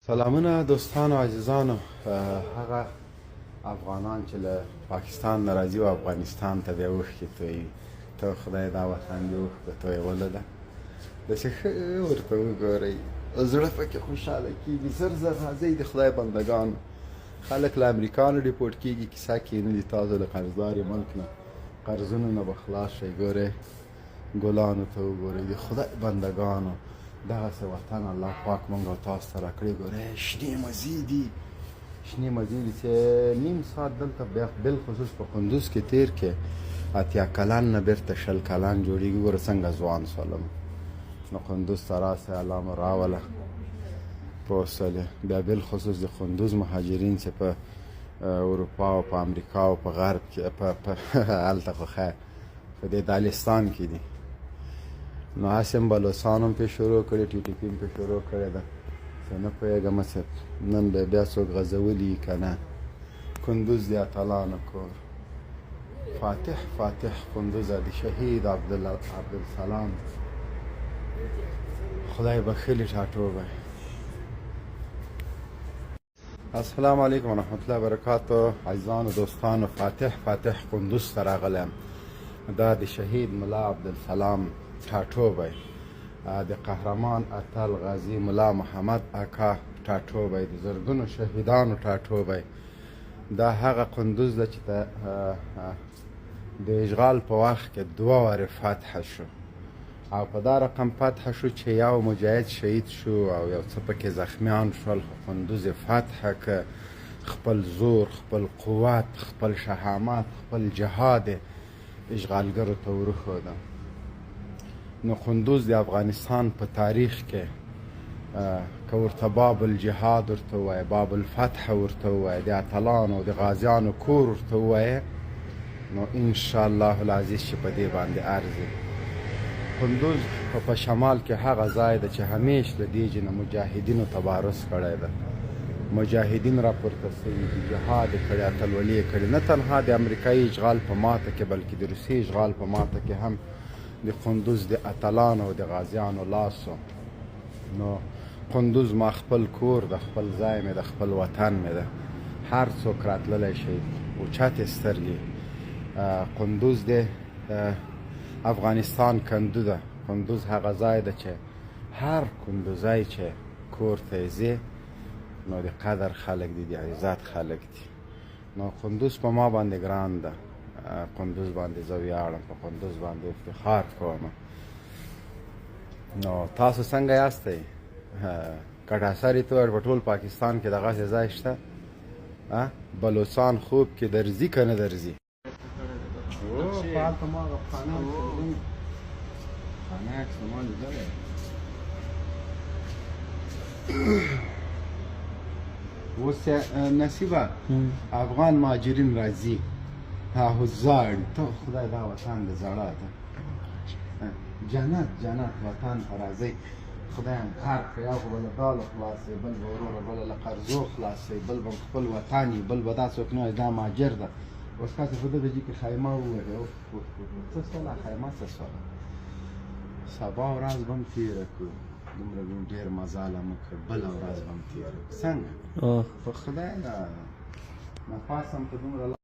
سلامونه دوستانو عزیزانو، هغه افغانان چې له پاکستان نه راځي او افغانستان ته بیا اوښکې تویوي. ته خدای دا وطن دې اوښکو تویوله ده، داسې ښه ورته وګورئ، زړه پکې خوشحاله کېږي. زر زر راځئ د خدای بندګانو. خلک له امریکا نه ریپورټ کېږي، کیسه کښېنلي تاسو له قرضداري ملک نه قرضونو نه به خلاص شئ. ګورئ ګلانو ته وګورئ، د خدای بندګانو دغسې وطن الله پاک موږ او تاسو ته راکړی. ګورئ شنې مزې دي، شنې مزې دي چې نیم ساعت دلته بالخصوص په کندوز کې تېر کې 80 کلن نه بېرته 20 کلن جوړېږي. ګوره څنګه ځوان شولم، نو کندوز ته راسئ، الله مو راوله پوه شولې. بیا بالخصوص د کندوز مهاجرین چې په اروپا او په امریکا او په غرب کې هلته خو خیر په دې دالستان کې دي، نو هسې هم بلوڅان هم پرې شروع کړي، ټي ټي پي هم پرې شروع کړې ده. زه نه پوهېږم چې نن به بیا څوک غځولي که نه. کندوز د اتلانو کور، فاتح فاتح کندوز د شهید عبدالسلام خدای بخښلي ټاټوبی. السلام علیکم ورحمت الله وبرکاتو. عزیزانو دوستانو، فاتح فاتح کندوز ته راغلی یم. دا د شهید ملا عبدالسلام ټاټوبی، د قهرمان اتل غازی ملا محمد اکا ټاټوبی، د زرګونو شهیدانو ټاټوبی. دا هغه کندوز ده چې د اشغال په وخت کې 2 وارې فتح شو، او په دا رقم فتح شو چې یو مجاهد شهید شو او یو څه پکې زخمیان شول. خو کندوز فتح که خپل زور، خپل قوت، خپل شهامت، خپل جهاد اشغالګرو ته ورښوده. نو کندوز د افغانستان په تاریخ کې که ورته باب الجهاد ورته ووایه، باب الفتح ورته ووایه، د اتلانو د غازیانو کور ورته ووایه، نو انشاءالله العزیز چې په دې باندې ارزي. کندوز په شمال کې هغه ځای ده چې همیش د دې جنه مجاهدینو تبارز کړی ده. مجاهدین راپورته سوي دي، جهاد یې کړی، اتلولي یې کړې. نه تنها د امریکایي اشغال په ماته کې بلکې د روسیې اشغال په ماته کې هم د کندوز د اتلانو او د غازیانو لاسو. نو کندوز ما خپل کور ده، خپل ځای مې ده، خپل وطن مې ده. هر څوک راتللی شي، اوچتې سترګې. کندوز د افغانستان کندو ده. کندوز هغه ځای ده چې هر کندوزی چې کور ته یې ځې نو د قدر خلک دي، د عزت خلک دي. نو کندوز په ما باندې ګران ده، کندوز باندې زه ویاړم، په کندوز باندې افتخار کوم. نو تاسو څنګه یاستئ؟ کټاسرې ته په ټول پاکستان کې دغسې ځای شته؟ بلوڅان خوب کې درځي که نه درځي؟ هلته ما هغه پخوانی عکس ما لیدلی. اوس نصیبه افغان مهاجرین راځي، هغه زاړي، ته خدای دا وطن د زړه ده، جنت جنت وطن ته راځئ. خدای هم کار کړي، یو خو به له دالو خلاصوي، بل به وروره بله له قرضو خلاصوي، بل به خپل وطن وي، بل به دا څوک نه وایي دا مهاجر ده. اوس کاسې په دغه جي کې خیمه ووهې، څه شوله خیمه څه شوله؟ سبا ورځ به هم تېره کړو، دومره به ډېر مزاله مه کړه، بله ورځ به هم تېره کړو. څنګه په خدای نفس هم په دومره